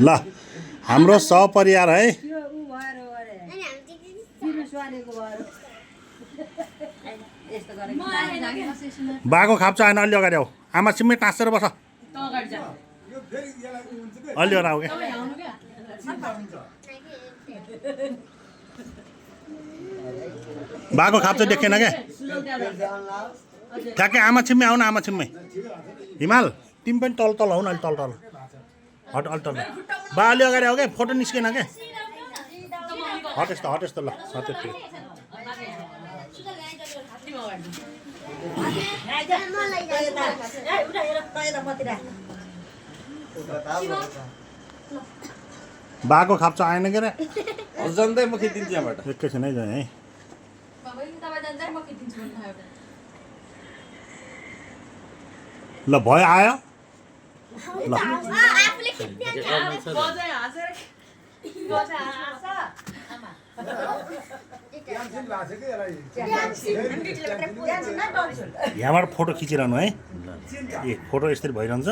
ल हाम्रो सपरिवार है बाको खाप्छ आएन अलि अगाडि आऊ आमा सिम्मै टाँसेर बस अलि अगाडि आऊ क्या बाको खाप्छ देखेन क्या ठ्याक्कै आमा छिम्मै आऊ न आमा छिम्मै हिमाल तिमी पनि तल तल आऊ न अलि तल तल हट अलि तल बा अलि अगाडि आऊ क्या फोटो निस्केन क्या हटेस् त ल सत्य ठिक बाको खाप्छ आएन के रे जान्दै म खिचिदिन्छु यहाँबाट एकैछिन है जाएँ है ल भयो आयो ल यहाँबाट फोटो खिचिरहनु है ए फोटो यसरी भइरहन्छ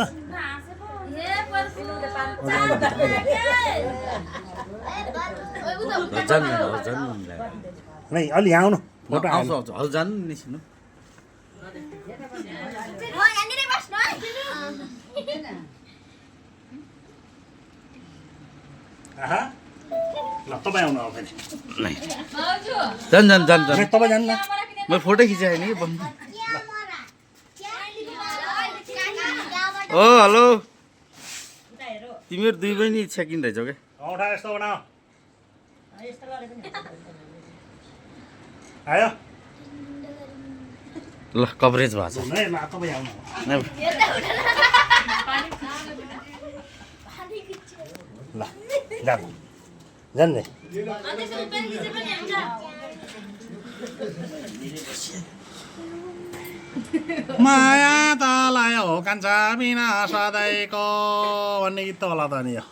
नै अलि यहाँ आउनु फोटो आउँछ हजुर जानु निस्किनु ल तपाईँ आउनु अब फेरि जान तपाईँ जानु न म फोटो खिचाएँ नि बन्द ओ हेलो तिमीहरू दुई बहिनी चेकिन रहेछौ क्या औँठा यस्तो बनाऊ आयो ल कभरेज भएको छ तपाईँ आउनु ल जान्ने माया तलाई हो कान्छा बिना सधैँको भन्ने गीत त होला त नि यो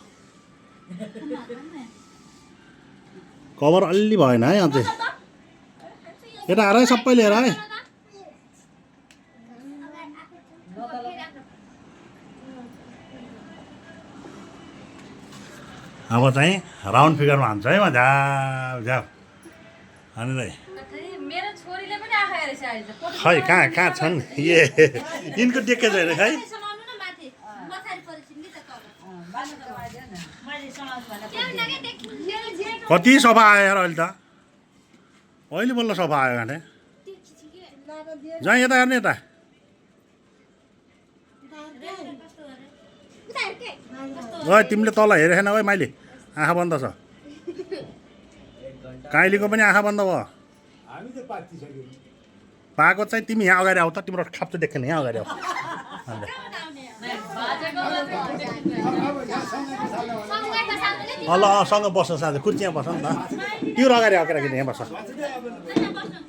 कभर अलि भएन है अझै यता आएर है सबै लिएर है अब चाहिँ राउन्ड फिगरमा हान्छ है म झ्याप झ्याप अनि खै कहाँ छन् ए यिनको देखेको छैन खै कति सफा आयो यार अहिले त अहिले बल्ल सफा आयो घाँटे जहाँ यता हेर्ने यता ओ तिमीले तल हेरेन है मैले आँखा बन्द छ काइलीको पनि आँखा बन्द भयो पाएको चाहिँ तिमी यहाँ अगाडि आऊ त तिम्रो खाप्चो देख्दैन यहाँ अगाडि आऊ ल सँग बस्छ साथी कुर्ची यहाँ बस्छ नि त तिम्रो अगाडि आऊ केटाकेटी यहाँ बस्छ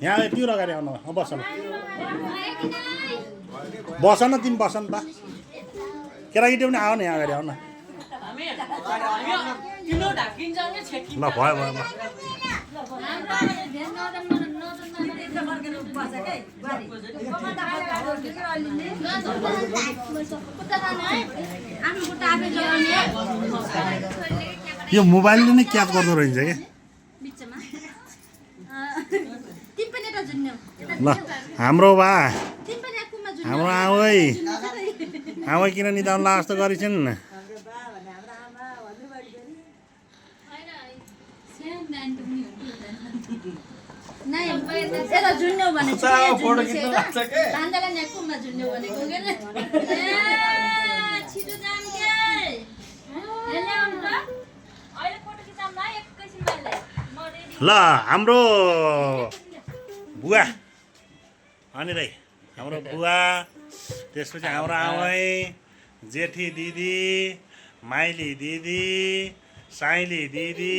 यहाँ तिम्रो अगाडि आउनु बस्छ ल बस न तिमी बस्छ नि त केटाकेटी पनि आऊ न यहाँ अगाडि आऊ न ल भयो भयो यो मोबाइलले नै क्याच गर्दो रहेछ क्या ल हाम्रो बा हाम्रो आमै किन निदाउनु ला जस्तो गरिछन् ल हाम्रो बुवा अनि रै हाम्रो बुवा त्यसपछि हाम्रो आमै जेठी दिदी माइली दिदी साइली दिदी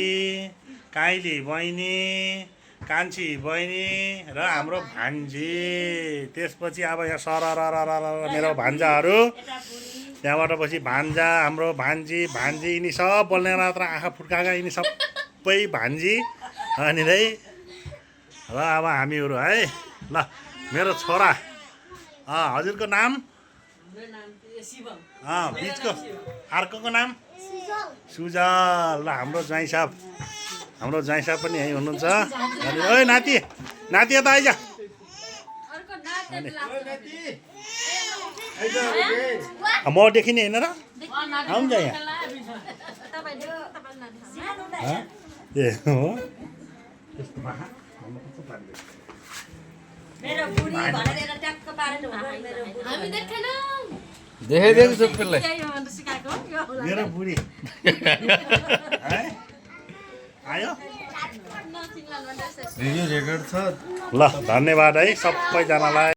काइली बहिनी कान्छी बहिनी र हाम्रो भान्जी त्यसपछि अब यहाँ सरर मेरो भान्जाहरू त्यहाँबाट पछि भान्जा हाम्रो भान्जी यिनी सब बोल्ने मात्र आँखा फुर्काएका यिनी सबै भान्जी अनि रै र अब हामीहरू है ल मेरो छोरा हजुरको नाम बिचको अर्कोको नाम सुजल ल हाम्रो ज्वाइँ साहब पनि यहीँ हुनुहुन्छ अनि ओइ नाति नाति यता आइज मदेखि नि होइन र आउन्छ यहाँ ए हो मेरो बुढी भनेर ट्याक्क पारेर हामी देखेन देखाइदिएको सबैलाई मेरो बुढी आयो भिडियो रेकर्ड छ ल धन्यवाद है सबैजनालाई